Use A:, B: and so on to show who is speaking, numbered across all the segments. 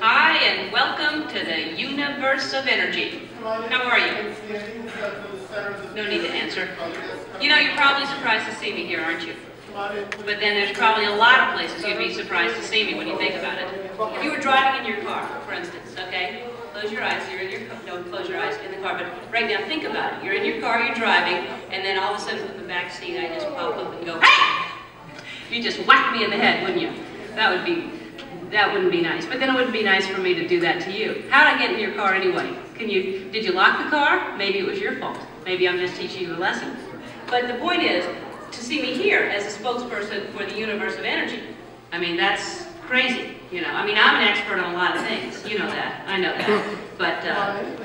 A: Hi, and welcome to the universe of energy. How are you? No need to answer. You know, you're probably surprised to see me here, aren't you? But then there's probably a lot of places you'd be surprised to see me when you think about it. If you were driving in your car, for instance, okay? Close your eyes, you're in your car. Don't close your eyes in the car, but right now think about it. You're in your car, you're driving, and then all of a sudden from the back seat I just pop up and go, hey! You just whack me in the head, wouldn't you? That wouldn't be nice. But then it wouldn't be nice for me to do that to you. How'd I get in your car anyway? Did you lock the car? Maybe it was your fault. Maybe I'm just teaching you a lesson. But the point is, to see me here as a spokesperson for the universe of energy, I mean, that's crazy, you know. I mean, I'm an expert on a lot of things. You know that. I know that. But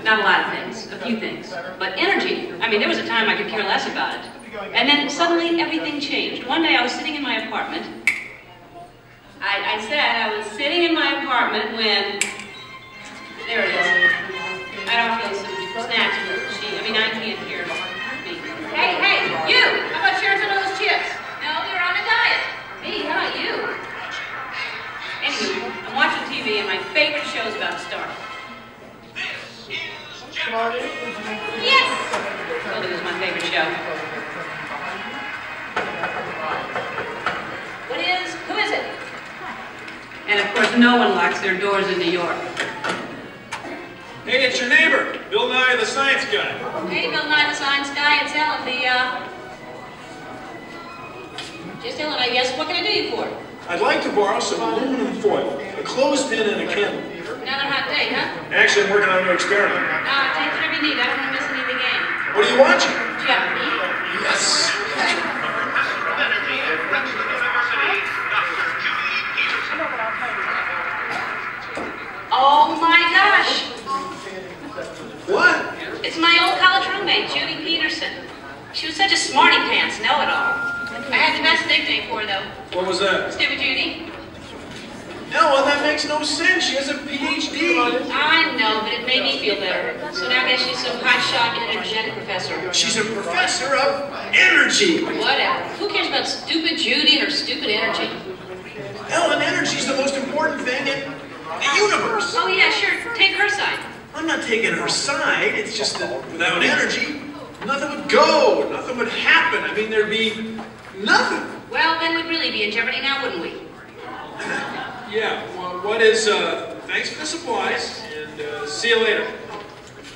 A: not a lot of things. A few things. But energy, I mean, there was a time I could care less about it. And then suddenly everything changed. One day I was sitting in my apartment. I said I was sitting in my apartment when, there it is. I don't feel some snacks for she. I mean, I can't hear me. Hey, you! How about sharing some of those chips? No, you're on a diet. Me, how about you? Anyway, I'm watching TV and my favorite show's about to start. Yes! Well, it was my favorite show. What is And of course, no one locks their doors in New York.
B: Hey, it's your neighbor, Bill Nye the Science Guy.
A: Hey, Bill Nye the Science Guy, it's Ellen, Just Ellen, I guess. What can I do you for?
B: I'd like to borrow some aluminum foil, a clothespin and a candle.
A: Another hot date, huh?
B: Actually, I'm working on a new experiment.
A: Take whatever you need. I don't want to miss any of the game.
B: What are you watching?
A: Jeopardy.
B: Yes.
A: Oh my gosh!
B: What?
A: It's my old college roommate, Judy Peterson. She was such a smarty pants, know-it-all. I had the best nickname for her, though.
B: What was that?
A: Stupid Judy.
B: Ellen, that makes no sense. She has a PhD.
A: I know, but it made me feel better. So now I guess she's some hotshot energetic professor.
B: She's a professor of energy.
A: Whatever. Who cares about stupid Judy and her stupid energy?
B: Ellen, energy's the most important thing in the universe.
A: Oh yeah, sure. Take her side.
B: I'm not taking her side. It's just that without energy, nothing would go. Nothing would happen. I mean, there'd be nothing.
A: Well, then we'd really be in jeopardy now, wouldn't we?
B: Yeah, well, what is, thanks for the supplies, and see you later.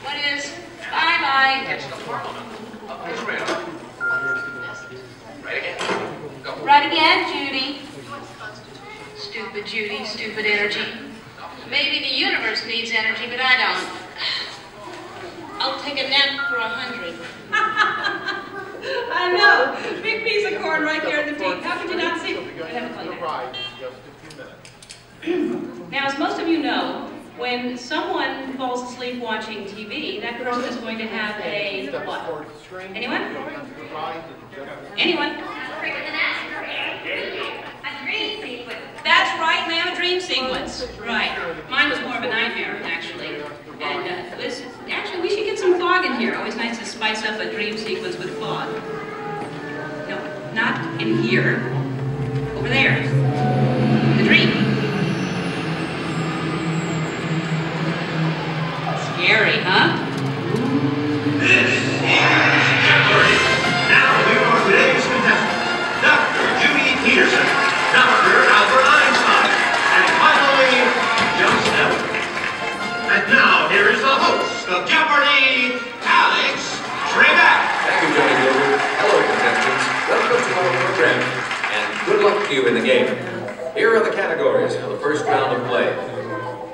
A: What is? Bye-bye. Right again, Judy. Stupid Judy, stupid energy. Maybe the universe needs energy, but I don't. I'll take a nap for 100. I know. Big piece of corn right there in the teeth. How could you not see? Now, as most of you know, when someone falls asleep watching TV, that person is going to have a what? Anyone? Anyone? A dream sequence. That's right, ma'am, a dream sequence. Right. Mine was more of a nightmare, actually. And actually, we should get some fog in here. Always nice to spice up a dream sequence with fog. No, not in here. Over there. The dream. Scary, huh?
C: This is Jeopardy! Now here are today's contestants, Dr. Judy Peterson, Dr. Albert Einstein, and finally, Joe Snell. And now here is the host of Jeopardy, Alex Trebek.
D: Thank you, Johnny Gilbert. Hello, contestants. Welcome to our program, and good luck to you in the game. Here are the categories for the first round of play.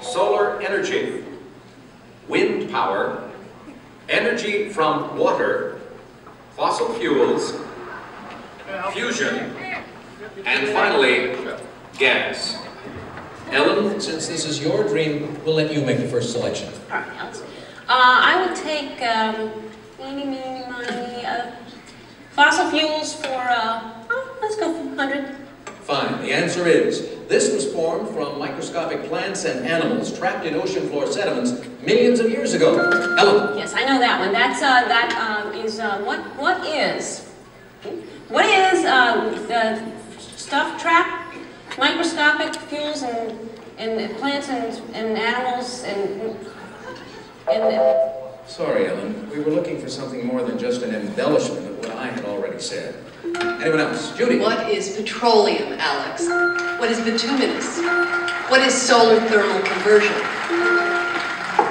D: Solar energy, wind power, energy from water, fossil fuels, fusion, and finally, gas.
E: Ellen, since this is your dream, we'll let you make the first selection.
F: All right, Alex. I would take fossil fuels for, let's go for 100.
E: Fine. The answer is, this was formed from microscopic plants and animals trapped in ocean floor sediments millions of years ago. Ellen.
F: Yes, I know that one. That's, what is the stuff trapped? Microscopic fuels and plants and animals and
E: Sorry, Ellen. We were looking for something more than just an embellishment of what I had already said. Anyone else? Judy.
G: What is petroleum, Alex? What is bituminous? What is solar thermal conversion?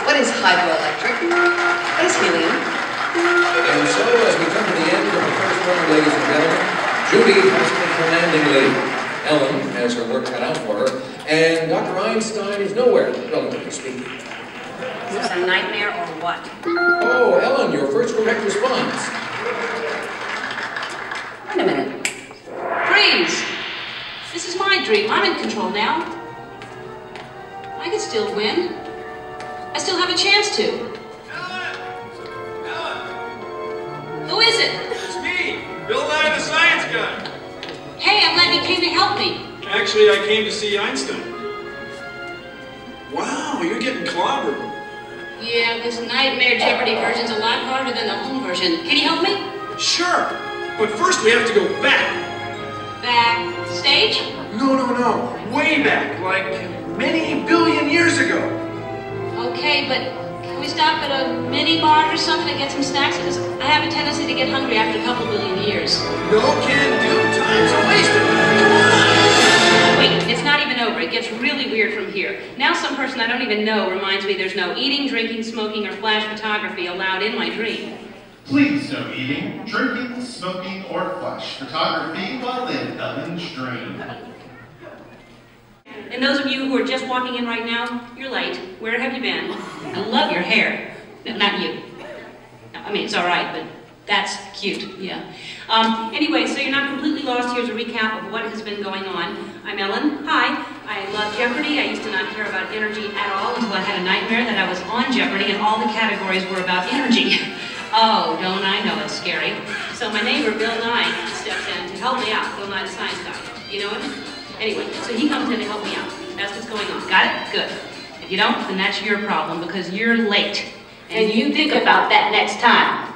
G: What is hydroelectric? What is helium?
E: And so, as we come to the end of the first round, ladies and gentlemen, Judy has the commanding lead. Ellen has her work cut out for her, and Dr. Einstein is nowhere, relatively speaking.
F: Is this a nightmare or what?
E: Oh, Ellen, your first correct response.
F: Wait a minute.
A: Freeze! This is my dream. I'm in control now. I can still win. I still have a chance to.
B: Ellen! Ellen!
A: Who is it?
B: It's me, Bill Nye the Science Guy.
A: Hey, I'm glad you came to help me.
B: Actually, I came to see Einstein. Wow, you're getting clobbered.
A: Yeah, this nightmare Jeopardy version's a lot harder than the home version. Can you help me?
B: Sure, but first we have to go back.
A: Backstage?
B: No, way back, like many billion years ago.
A: Okay, but can we stop at a mini bar or something to get some snacks? Because I have a tendency to get hungry after a couple billion years.
B: No can do, time's a wasted. Come on!
A: Wait, it's not even over. It gets really don't even know reminds me there's no eating, drinking, smoking, or flash photography allowed in my dream.
C: Please no eating, drinking, smoking, or flash photography while in Ellen's dream.
A: And those of you who are just walking in right now, you're late. Where have you been? I love your hair. No, not you. No, I mean, it's all right, but that's cute, yeah. Anyway, so you're not completely lost. Here's a recap of what has been going on. I'm Ellen. Hi. I love Jeopardy. I used to not care about energy at all until I had a nightmare that I was on Jeopardy and all the categories were about energy. Oh, don't I know it's scary. So my neighbor, Bill Nye, steps in to help me out. Bill Nye, the science guy. You know him? Anyway, so he comes in to help me out. That's what's going on. Got it? Good. If you don't, then that's your problem because you're late. And you think about that next time.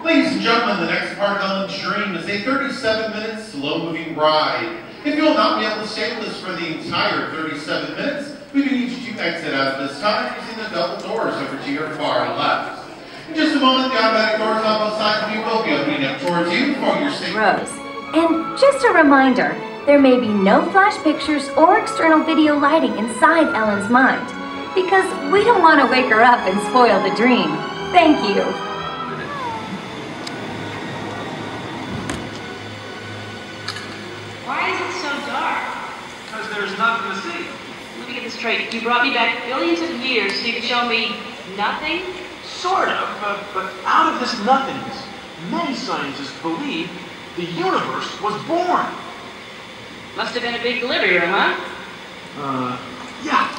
C: Ladies and gentlemen, the next part of Ellen's dream is a 37-minute slow-moving ride. If you will not be able to stay with us for the entire 37 minutes, we can need you to exit out of this time using the double doors over to your far left. In just a moment, the automatic doors on both sides of you will be opening up towards you for your safety.
H: Rose. And just a reminder, there may be no flash pictures or external video lighting inside Ellen's mind, because we don't want to wake her up and spoil the dream. Thank you.
A: Why is it so dark?
B: Because there's nothing to see.
A: Let me get this straight. You brought me back billions of years so you could show me nothing?
B: Sort of, but out of this nothingness, many scientists believe the universe was born.
A: Must have been a big delivery room, huh?
B: Yeah.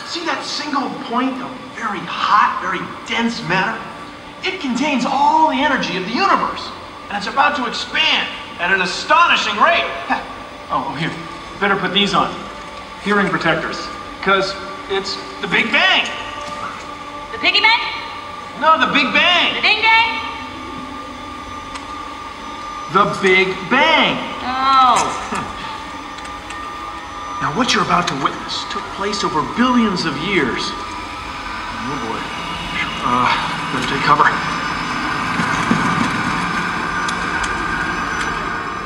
B: See that single point of very hot, very dense matter? It contains all the energy of the universe, and it's about to expand at an astonishing rate. Oh, here. Better put these on. Hearing protectors. Because it's the Big Bang.
A: The piggy bank?
B: No, the Big Bang.
A: The ding dang?
B: The Big Bang.
A: Oh.
B: Now, what you're about to witness took place over billions of years. Oh boy. Better take cover.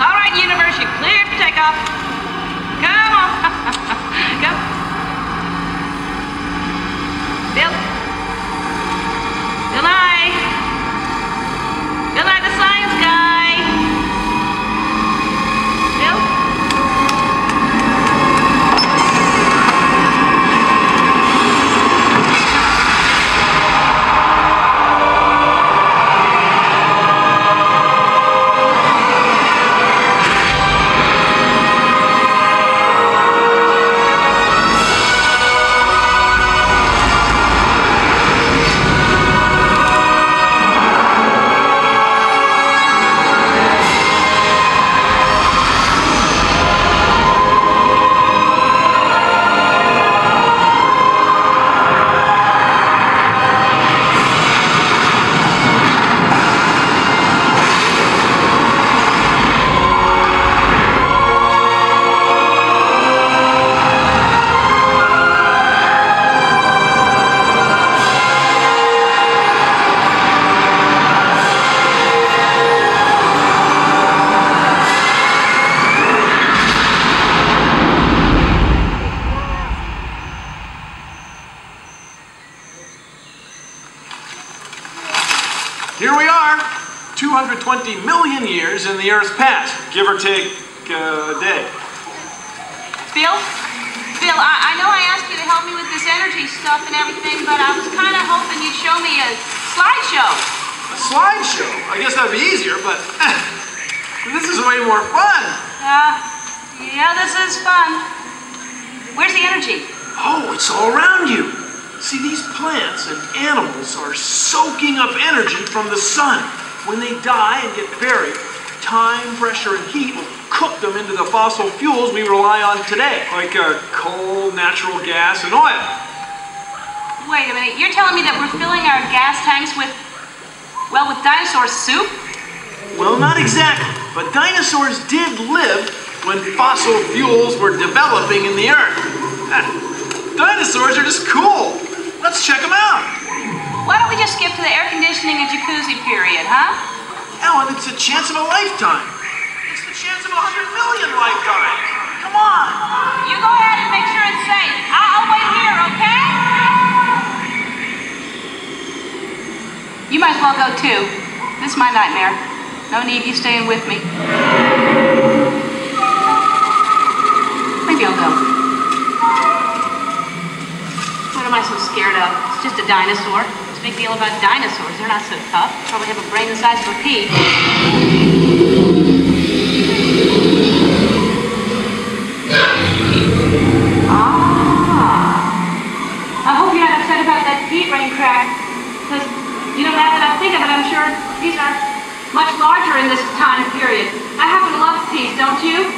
A: All right, universe, you're clear to take off. Come on. Go. Bill. Bill Nye. Bill Nye, the science guy. Bill.
B: Here we are, 220 million years in the Earth's past, give or take a day.
A: Bill, I know I asked you to help me with this energy stuff and everything, but I was kind of hoping you'd show me a slideshow.
B: A slideshow? I guess that'd be easier, but this is way more fun.
A: Yeah, this is fun. Where's the energy?
B: Oh, it's all around you. See, these plants and animals are soaking up energy from the sun. When they die and get buried, time, pressure, and heat will cook them into the fossil fuels we rely on today, like coal, natural gas, and oil.
A: Wait a minute, you're telling me that we're filling our gas tanks with dinosaur soup?
B: Well, not exactly, but dinosaurs did live when fossil fuels were developing in the Earth. Dinosaurs are just cool. Let's check them out.
A: Why don't we just skip to the air conditioning and jacuzzi period, huh?
B: Ellen, it's a chance of a lifetime. It's the chance of 100 million lifetimes. Come on.
A: You go ahead and make sure it's safe. might as well go too. This is my nightmare. No need you staying with me. Maybe I'll go. What am I so scared of? It's just a dinosaur. What's a big deal about dinosaurs? They're not so tough. Probably have a brain the size of a pea. I hope you're not upset about that peat rain crack. Because, you know, now that I think of it, I'm sure these are much larger in this time period. I happen to love peas, don't you?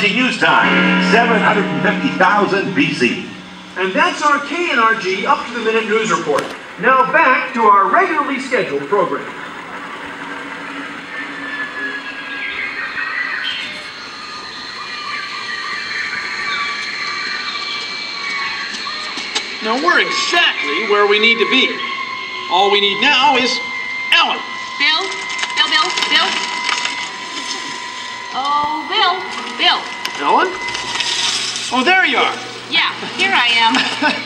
C: News time, 750,000 BC.
B: And that's our KNRG up-to-the-minute news report. Now back to our regularly scheduled program. Now we're exactly where we need to be. All we need now is Ellen.
A: Bill? Bill? Oh, Bill.
B: Ellen? Oh, there you are.
A: Yeah, here I am.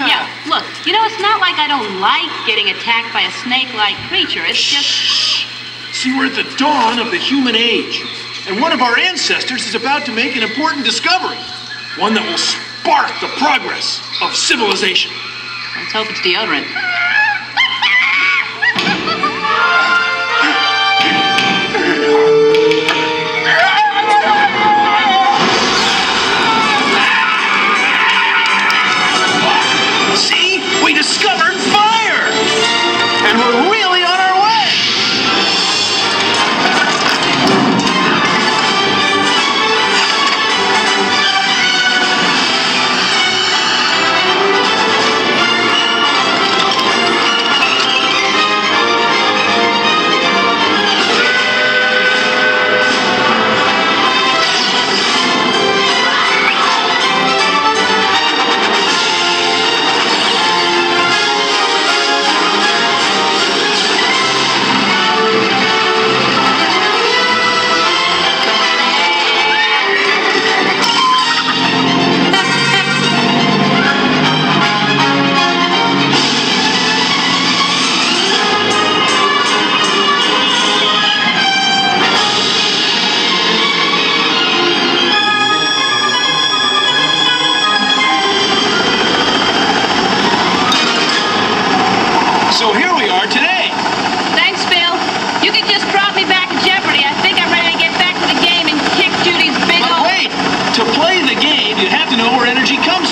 A: Yeah, look, you know, it's not like I don't like getting attacked by a snake-like creature. It's just...
B: Shh. See, we're at the dawn of the human age. And one of our ancestors is about to make an important discovery. One that will spark the progress of civilization.
A: Let's hope it's deodorant.
B: See? We discovered fire! And we're really on our way!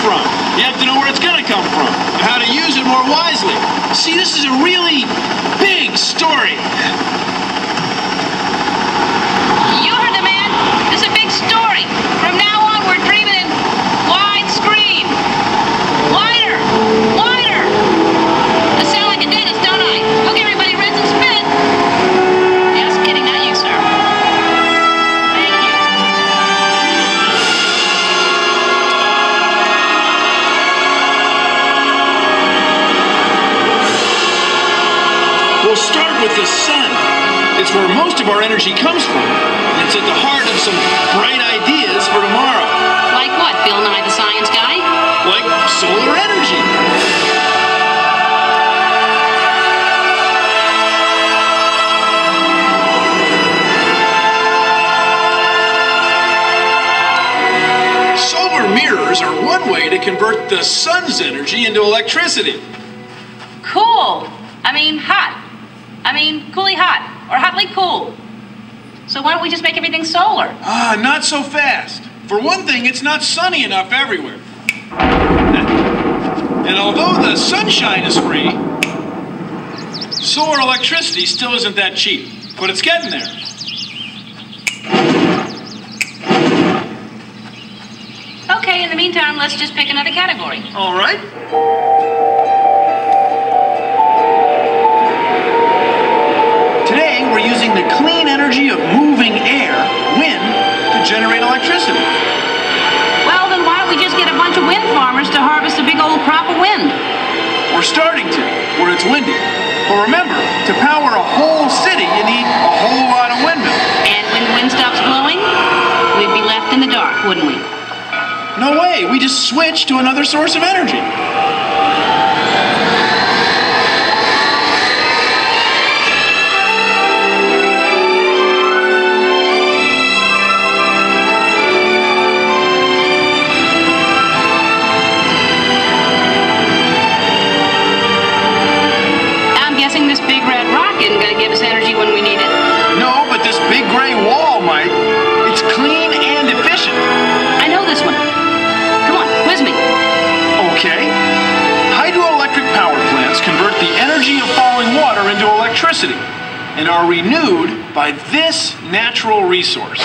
B: from. You have to know where it's going to come from and how to use it more wisely. See, this is a really big story.
A: You heard the man. This is a big story. From now on, we're dreaming in widescreen. Wider. Wider. I sound like a dentist, don't I? Okay, everybody, rinse and spit. Just kidding, not you, sir. Thank you.
B: We'll start with the sun. It's where most of our energy comes from. And it's at the heart of some bright ideas for tomorrow.
A: Like what, Bill Nye the Science Guy?
B: Like solar energy. Solar mirrors are one way to convert the sun's energy into electricity.
A: Cool. I mean, hot. I mean, coolly hot. Or hotly cool. So why don't we just make everything solar?
B: Ah, not so fast. For one thing, it's not sunny enough everywhere. And although the sunshine is free, solar electricity still isn't that cheap. But it's getting there.
A: Okay, in the meantime, let's just pick another category.
B: All right. Today, we're using the clean energy of moving air, wind, to generate electricity.
A: Well, then why don't we just get a bunch of wind farmers to harvest a big old crop of wind?
B: We're starting to, where it's windy. But remember, to power a whole city, you need a whole lot of windmills.
A: And when the wind stops blowing, we'd be left in the dark, wouldn't we?
B: No way, we just switch to another source of energy.
A: I'm guessing this big red rock isn't going to give us energy when we need it.
B: No, but this big gray wall might. It's clean and efficient.
A: I know this one. Come on, quiz me.
B: Okay. Hydroelectric power plants convert the energy of falling water into electricity and are renewed by this natural resource.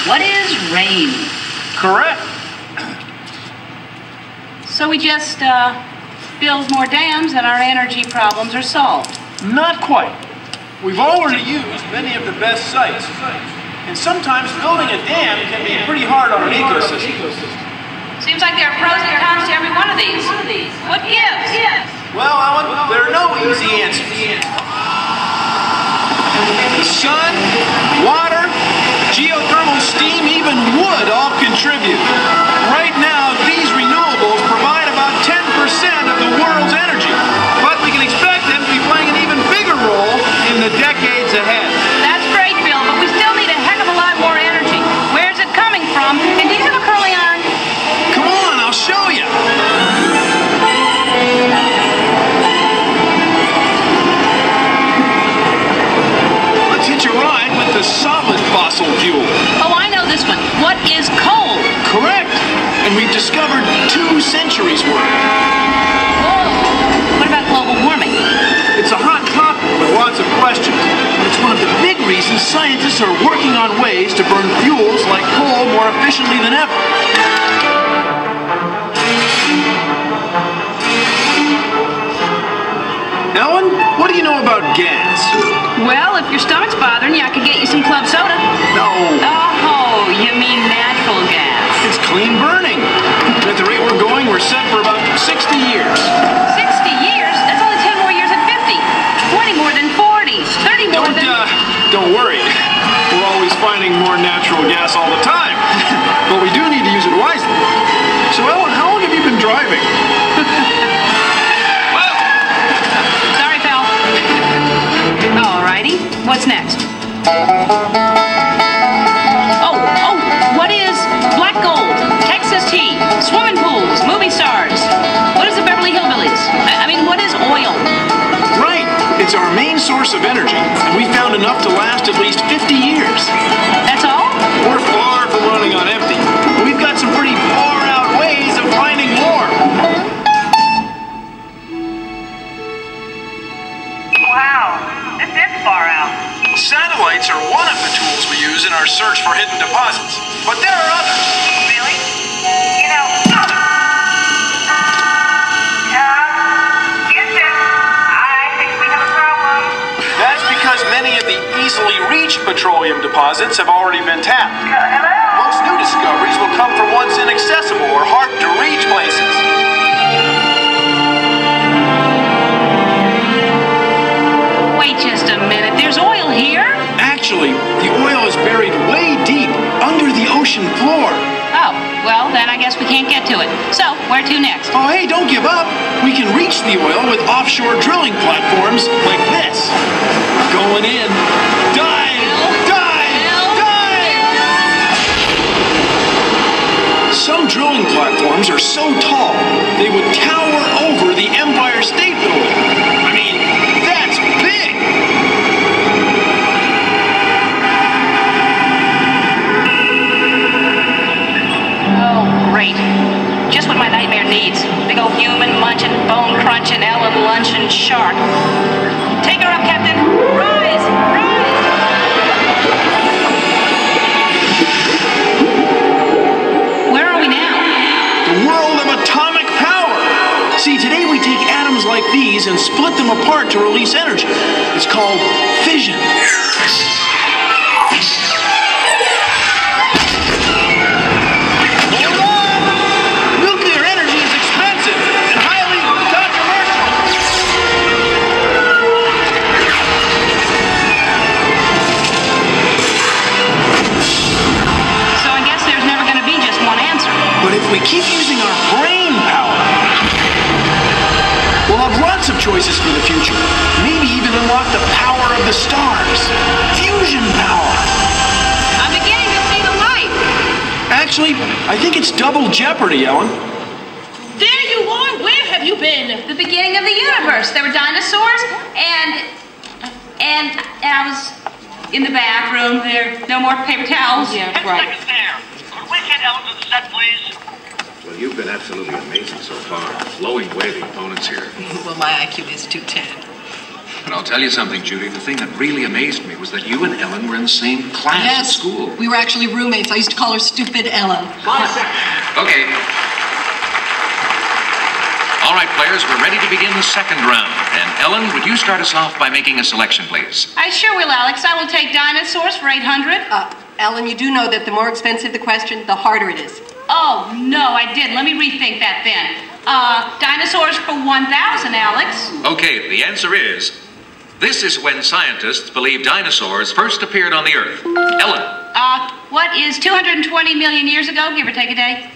A: What is rain?
B: Correct.
A: So we just build more dams and our energy problems are solved.
B: Not quite. We've already used many of the best sites. And sometimes building a dam can be pretty hard on an ecosystem.
A: Seems like there are pros and cons to every one of these. What gives?
B: Well, Ellen, there are no easy answers. The sun, water, geothermal steam, even wood all contribute. Right now, these renewables provide about 10% of the world's energy. But we can expect them to be playing an even bigger role in the decades ahead.
A: That's great, Bill, but we still need a heck of a lot more energy. Where's it coming from? And do you have a curling iron?
B: Come on, I'll show you. Let's hitch a ride with the solid fossil fuel.
A: Oh, I know this one. What is coal?
B: Correct. And we've discovered 2 centuries worth.
A: Whoa. What about global warming?
B: It's a hot topic with lots of questions. And it's one of the big reasons scientists are working on ways to burn fuels like coal more efficiently than ever. Ellen, what do you know about gas?
A: Well, if your stomach's bothering you, I could get you some club soda.
B: No.
A: Oh, you mean natural gas.
B: It's clean burning. At the rate we're going, we're set for about 60 years.
A: 60 years? That's only 10 more years at 50. 20 more than 40. 30 more than...
B: Don't worry. We're always finding more natural gas all the time. But we do need to use it wisely. So, Ellen, how long have you been driving?
A: Sorry, pal. Alrighty. What's next? Oh, what is black gold, Texas tea, swimming pools, movie stars? What is the Beverly Hillbillies? I mean, what is oil?
B: Right. It's our main source of energy, and we found enough to last at least 50 years.
A: That's all?
B: petroleum deposits have already been tapped. Most new discoveries will come from once inaccessible or hard-to-reach places.
A: Wait just a minute. There's oil here?
B: Actually, the oil is buried way deep under the ocean floor.
A: Oh, well, then I guess we can't get to it. So, where to next?
B: Oh, hey, don't give up. We can reach the oil with offshore drilling platforms like this. Going in. Dive! Dive! Dive! Some drilling platforms are so tall, they would tower over the Empire State Building. I mean, that's big!
A: Great. Just what my nightmare needs. Big old human munching, bone crunching, Ellen lunching shark. Take her up, Captain. Rise! Rise! Where are we now?
B: The world of atomic power. See, today we take atoms like these and split them apart to release energy. It's called fission. We keep using our brain power. We'll have lots of choices for the future. Maybe even unlock the power of the stars. Fusion power.
A: I'm beginning to see the light.
B: Actually, I think it's double jeopardy, Ellen.
F: There you are. Where have you been?
A: The beginning of the universe. There were dinosaurs, and I was in the bathroom. There, no more paper towels.
F: Yeah,
C: 10
F: right.
C: seconds there. Could we get Ellen to the set, please?
I: Well, you've been absolutely amazing so far, blowing away the opponents here.
G: Well, my IQ is 210.
E: But I'll tell you something, Judy. The thing that really amazed me was that you and Ellen were in the same class at school.
G: We were actually roommates. I used to call her Stupid Ellen.
C: 5 seconds.
E: Okay. All right, players, we're ready to begin the second round. And Ellen, would you start us off by making a selection, please?
A: I sure will, Alex. I will take dinosaurs for 800.
G: Ellen, you do know that the more expensive the question, the harder it is.
A: Oh, no, I didn't. Let me rethink that then. Dinosaurs for 1,000, Alex.
E: Okay, the answer is, this is when scientists believe dinosaurs first appeared on the Earth. Ellen.
A: What is 220 million years ago, give or take a day?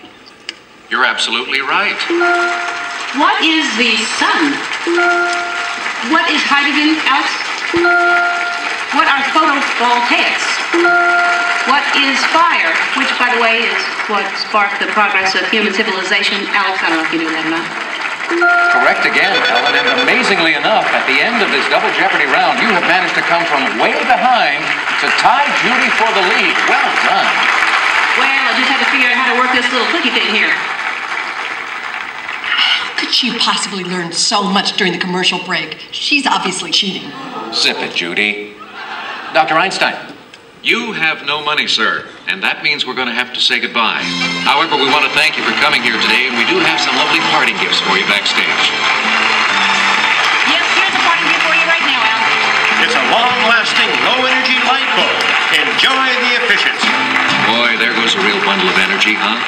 E: You're absolutely right.
A: What is the sun? What is hydrogen, Alex? What are photovoltaics? What is fire? Which, by the way, is what sparked the progress of human civilization. Alex, I don't know if you knew that or not.
E: Correct again, Ellen, and amazing enough, at the end of this double jeopardy round, you have managed to come from way behind to tie Judy for the lead. Well done.
A: Well, I just had to figure out how to work this little clicky thing here.
G: How could she possibly learn so much during the commercial break? She's obviously cheating.
E: Zip it, Judy. Dr. Einstein. You have no money, sir, and that means we're going to have to say goodbye. However, we want to thank you for coming here today, and we do have some lovely parting gifts for you backstage.
A: Yes, here's a parting gift for you right now, Al.
C: It's a long-lasting, low-energy light bulb. Enjoy the efficiency.
E: Boy, there goes a real bundle of energy, huh?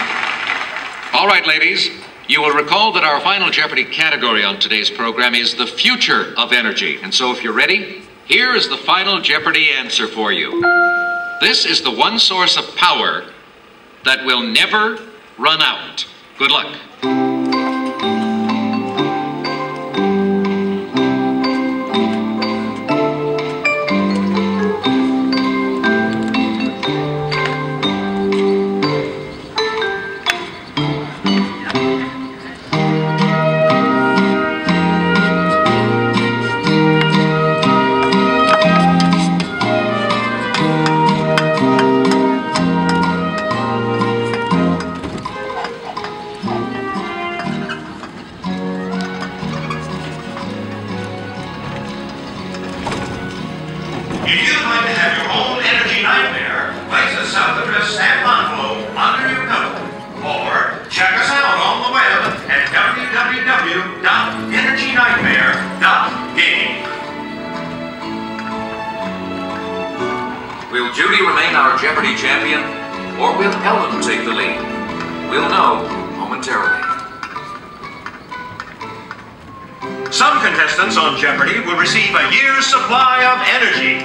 E: All right, ladies. You will recall that our final Jeopardy category on today's program is the future of energy. And so if you're ready, here is the final Jeopardy answer for you. This is the one source of power that will never run out. Good luck.
D: Jeopardy champion, or will Ellen take the lead? We'll know momentarily.
C: Some contestants on Jeopardy will receive a year's supply of energy.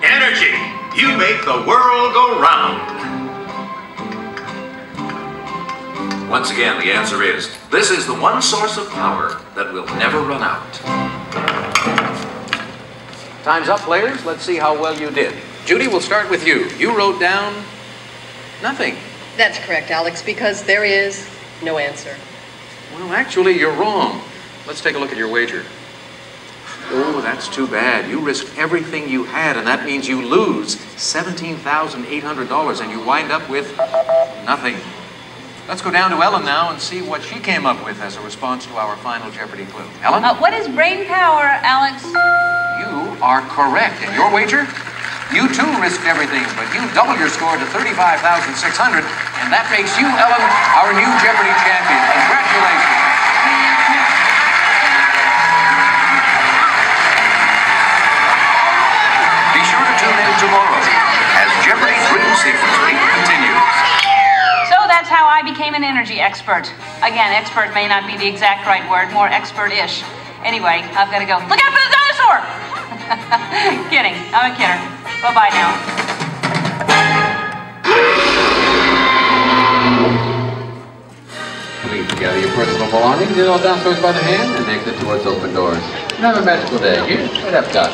C: Energy, you make the world go round.
D: Once again, the answer is, this is the one source of power that will never run out. Time's up, players. Let's see how well you did. Judy, we'll start with you. You wrote down nothing.
G: That's correct, Alex, because there is no answer.
D: Well, actually, you're wrong. Let's take a look at your wager. Oh, that's too bad. You risked everything you had, and that means you lose $17,800, and you wind up with nothing. Let's go down to Ellen now and see what she came up with as a response to our final Jeopardy clue. Ellen?
A: What is brain power, Alex?
D: You are correct. And your wager? You too risked everything, but you doubled your score to $35,600, and that makes you, Ellen, our new Jeopardy champion. Congratulations. Be sure to tune in tomorrow as Jeopardy Dream Sequence Week continues.
A: So that's how I became an energy expert. Again, expert may not be the exact right word, more expert-ish. Anyway, I've got to go. Look out for the dinosaur! Kidding. I'm a kidder. Bye-bye now.
E: Please gather your personal belongings, get all downstairs by the hand, and exit towards open doors. And have a magical day here at Epcot.